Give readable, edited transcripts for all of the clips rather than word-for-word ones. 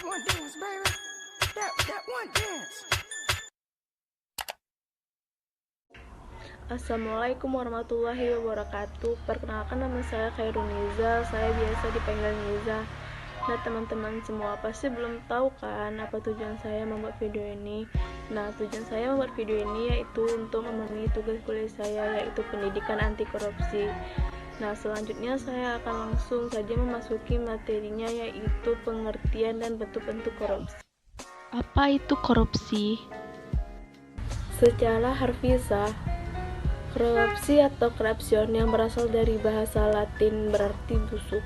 one dance, baby. That one dance. Assalamualaikum warahmatullahi wabarakatuh. Perkenalkan, nama saya Khairul Niza. Saya biasa dipanggil Niza. Nah, teman-teman semua pasti belum tahu kan apa tujuan saya membuat video ini. Nah, tujuan saya membuat video ini yaitu untuk memenuhi tugas kuliah saya, yaitu pendidikan anti korupsi. Nah, selanjutnya saya akan langsung saja memasuki materinya, yaitu pengertian dan bentuk-bentuk korupsi. Apa itu korupsi? Secara harfiah, korupsi atau corruption yang berasal dari bahasa Latin berarti busuk.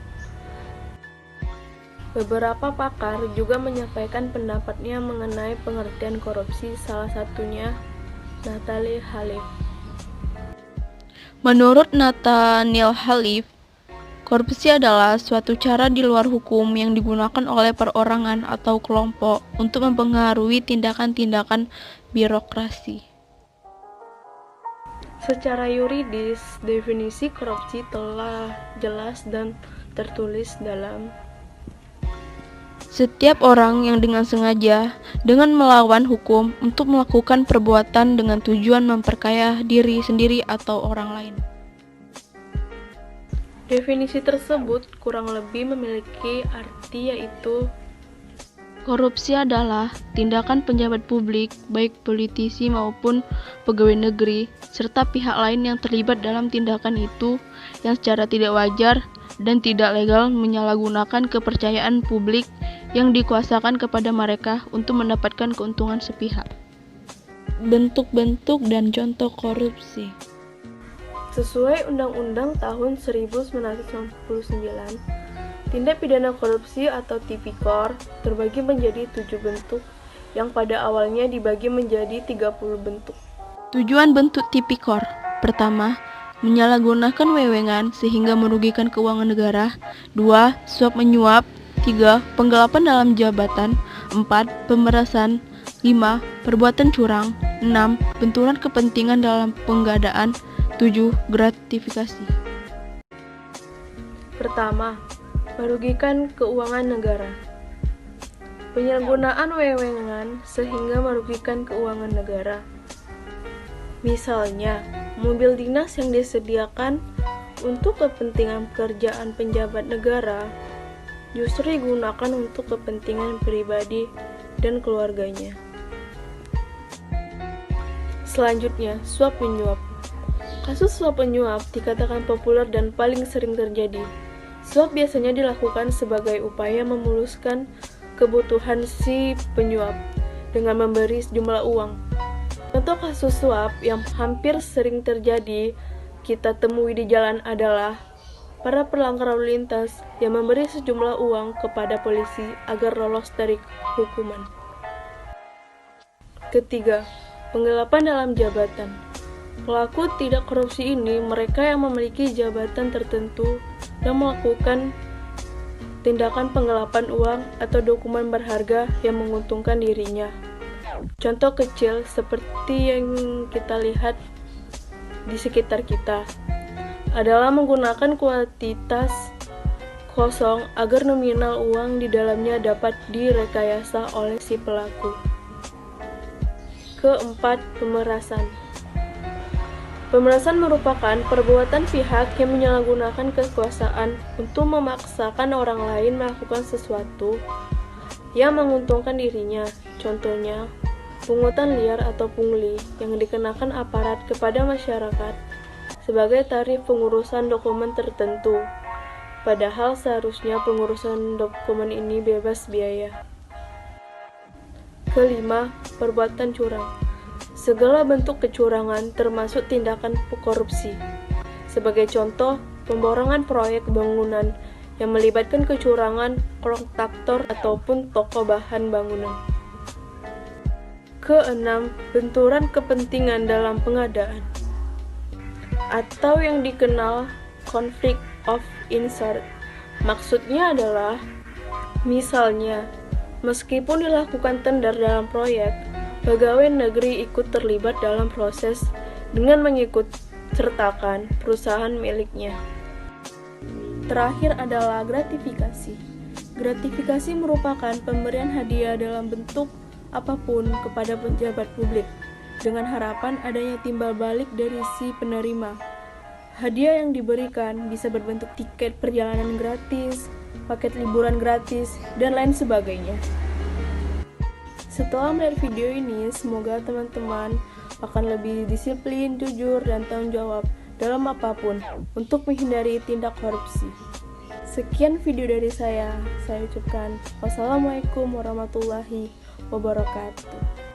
Beberapa pakar juga menyampaikan pendapatnya mengenai pengertian korupsi, salah satunya Nathaniel Halif. Menurut Nathaniel Halif, korupsi adalah suatu cara di luar hukum yang digunakan oleh perorangan atau kelompok untuk mempengaruhi tindakan-tindakan birokrasi. Secara yuridis, definisi korupsi telah jelas dan tertulis dalam setiap orang yang dengan sengaja, dengan melawan hukum untuk melakukan perbuatan dengan tujuan memperkaya diri sendiri atau orang lain. Definisi tersebut kurang lebih memiliki arti, yaitu korupsi adalah tindakan pejabat publik, baik politisi maupun pegawai negeri, serta pihak lain yang terlibat dalam tindakan itu yang secara tidak wajar dan tidak legal menyalahgunakan kepercayaan publik yang dikuasakan kepada mereka untuk mendapatkan keuntungan sepihak. Bentuk-bentuk dan contoh korupsi. Sesuai Undang-Undang tahun 1999, tindak pidana korupsi atau tipikor terbagi menjadi 7 bentuk yang pada awalnya dibagi menjadi 30 bentuk. Tujuan bentuk tipikor: pertama, menyalahgunakan wewengan sehingga merugikan keuangan negara. 2. Suap menyuap. 3. Penggelapan dalam jabatan. 4. Pemerasan. 5. Perbuatan curang. 6. Benturan kepentingan dalam penggadaan. 7. Gratifikasi. Pertama, merugikan keuangan negara. Penyalahgunaan wewengan sehingga merugikan keuangan negara. Misalnya, mobil dinas yang disediakan untuk kepentingan pekerjaan penjabat negara justru digunakan untuk kepentingan pribadi dan keluarganya. Selanjutnya, suap menyuap. Kasus suap menyuap dikatakan populer dan paling sering terjadi. Suap biasanya dilakukan sebagai upaya memuluskan kebutuhan si penyuap dengan memberi sejumlah uang. Contoh kasus suap yang hampir sering terjadi kita temui di jalan adalah para pelanggar lalu lintas yang memberi sejumlah uang kepada polisi agar lolos dari hukuman. Ketiga, penggelapan dalam jabatan. Pelaku tidak korupsi ini mereka yang memiliki jabatan tertentu dan melakukan tindakan penggelapan uang atau dokumen berharga yang menguntungkan dirinya. Contoh kecil seperti yang kita lihat di sekitar kita adalah menggunakan kuantitas kosong agar nominal uang di dalamnya dapat direkayasa oleh si pelaku. Keempat, pemerasan. Pemerasan merupakan perbuatan pihak yang menyalahgunakan kekuasaan untuk memaksakan orang lain melakukan sesuatu yang menguntungkan dirinya. Contohnya, pungutan liar atau pungli yang dikenakan aparat kepada masyarakat sebagai tarif pengurusan dokumen tertentu, padahal seharusnya pengurusan dokumen ini bebas biaya. Kelima, perbuatan curang. Segala bentuk kecurangan termasuk tindakan korupsi. Sebagai contoh, pemborongan proyek bangunan yang melibatkan kecurangan kontraktor ataupun toko bahan bangunan. Keenam, benturan kepentingan dalam pengadaan atau yang dikenal conflict of interest. Maksudnya adalah, misalnya, meskipun dilakukan tender dalam proyek, pegawai negeri ikut terlibat dalam proses dengan mengikut sertakan perusahaan miliknya. Terakhir adalah gratifikasi. Gratifikasi merupakan pemberian hadiah dalam bentuk apapun kepada pejabat publik, dengan harapan adanya timbal balik dari si penerima. Hadiah yang diberikan bisa berbentuk tiket perjalanan gratis, paket liburan gratis, dan lain sebagainya. Setelah melihat video ini, semoga teman-teman akan lebih disiplin, jujur, dan tanggung jawab dalam apapun untuk menghindari tindak korupsi. Sekian video dari saya ucapkan wassalamualaikum warahmatullahi wabarakatuh.